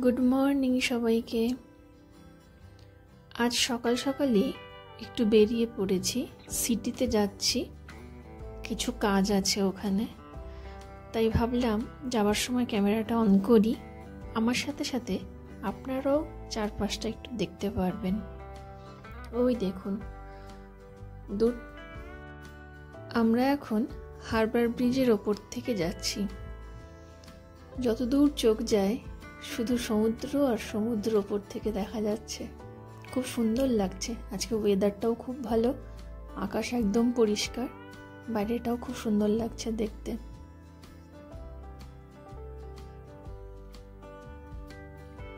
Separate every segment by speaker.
Speaker 1: Good morning সবাইকে। আজ সকাল সকালই একটু বেরিয়ে পড়েছি, সিটিতে যাচ্ছি, কিছু কাজ আছে ওখানে। তাই ভাবলাম যাওয়ার সময় ক্যামেরাটা অন করি, আমার সাথে সাথে আপনারাও চারপাশটা একটু দেখতে পারবেন। ওই দেখুন দূর, আমরা এখন হারবার ব্রিজের ওপর থেকে যাচ্ছি। যতদূর চোখ যায় শুধু সমুদ্র আর সমুদ্র ওপর থেকে দেখা যাচ্ছে। খুব সুন্দর লাগছে। আজকে ওয়েদারটাও খুব ভালো, আকাশ একদম পরিষ্কার, বাইরেটাও খুব সুন্দর লাগছে দেখতে।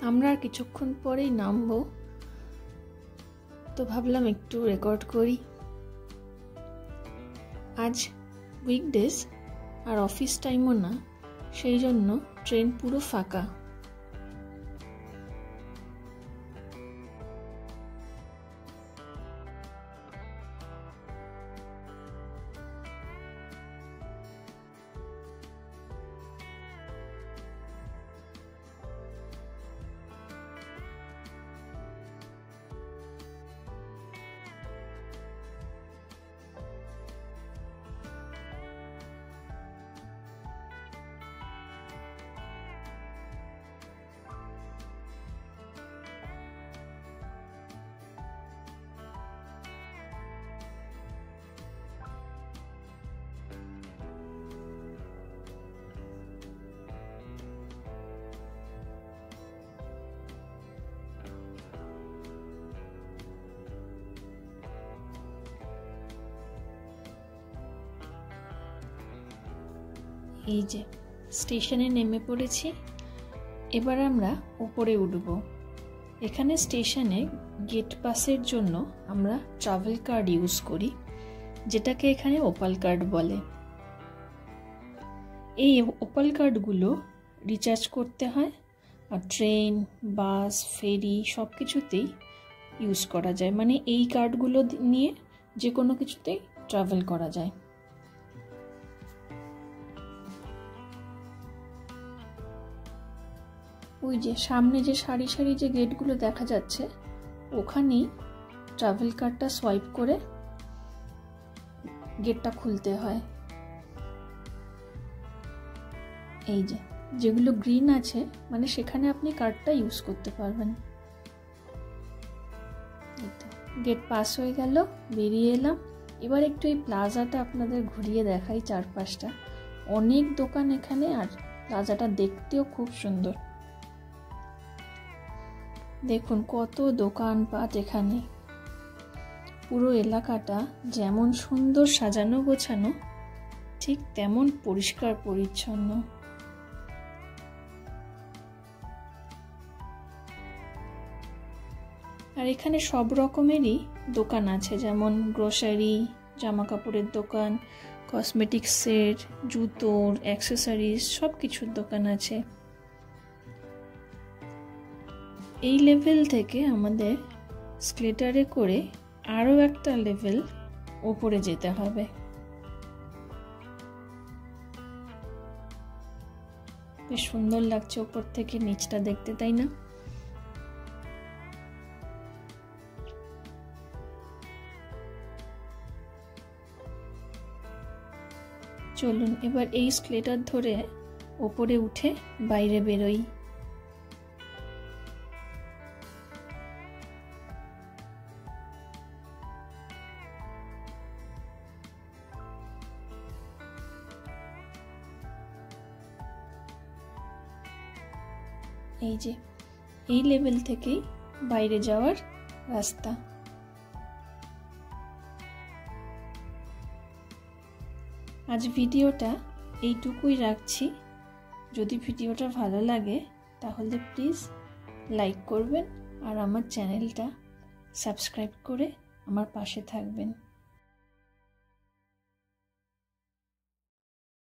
Speaker 1: আমরা আর কিছুক্ষণ পরেই নামবো, তো ভাবলাম একটু রেকর্ড করি। আজ উইকডেজ আর অফিস টাইমও না, সেই জন্য ট্রেন পুরো ফাঁকা। এই যে স্টেশনে নেমে পড়েছি, এবার আমরা উপরে উঠব। এখানে স্টেশনে গেট পাসের জন্য আমরা ট্রাভেল কার্ড ইউজ করি, যেটাকে এখানে ওপাল কার্ড বলে। এই ওপাল কার্ডগুলো রিচার্জ করতে হয়, আর ট্রেন, বাস, ফেরি সব কিছুতেই ইউজ করা যায়। মানে এই কার্ডগুলো নিয়ে যে কোনো কিছুতেই ট্রাভেল করা যায়। ওই যে সামনে যে সারি সারি যে গেটগুলো দেখা যাচ্ছে, ওখানেই ট্রাভেল কার্ডটা সোয়াইপ করে গেটটা খুলতে হয়। এই যে যেগুলো গ্রিন আছে, মানে সেখানে আপনি কার্ডটা ইউজ করতে পারবেন। গেট পাস হয়ে গেল, বেরিয়ে এলাম। এবার একটু এই প্লাজাটা আপনাদের ঘুরিয়ে দেখাই, চারপাশটা অনেক দোকান এখানে, আর প্লাজাটা দেখতেও খুব সুন্দর। দেখুন কত দোকানপাট এখানে। পুরো এলাকাটা যেমন সুন্দর সাজানো গোছানো, ঠিক তেমন পরিষ্কার পরিচ্ছন্ন। আর এখানে সব রকমেরই দোকান আছে, যেমন গ্রোসারি, জামা কাপড়ের দোকান, কসমেটিক্সের, জুতোর, অ্যাক্সেসরিজ সব কিছুর দোকান আছে। এই লেভেল থেকে আমাদের স্কেলেটরে করে আরও একটা লেভেল ওপরে যেতে হবে। বেশ সুন্দর লাগছে ওপর থেকে নিচটা দেখতে, তাই না? চলুন এবার এই স্কেলেটর ধরে ওপরে উঠে বাইরে বেরোই। এই যে এই লেভেল থেকেই বাইরে যাওয়ার রাস্তা। আজ ভিডিওটা এইটুকুই রাখছি। যদি ভিডিওটা ভালো লাগে তাহলে প্লিজ লাইক করবেন আর আমার চ্যানেলটা সাবস্ক্রাইব করে আমার পাশে থাকবেন।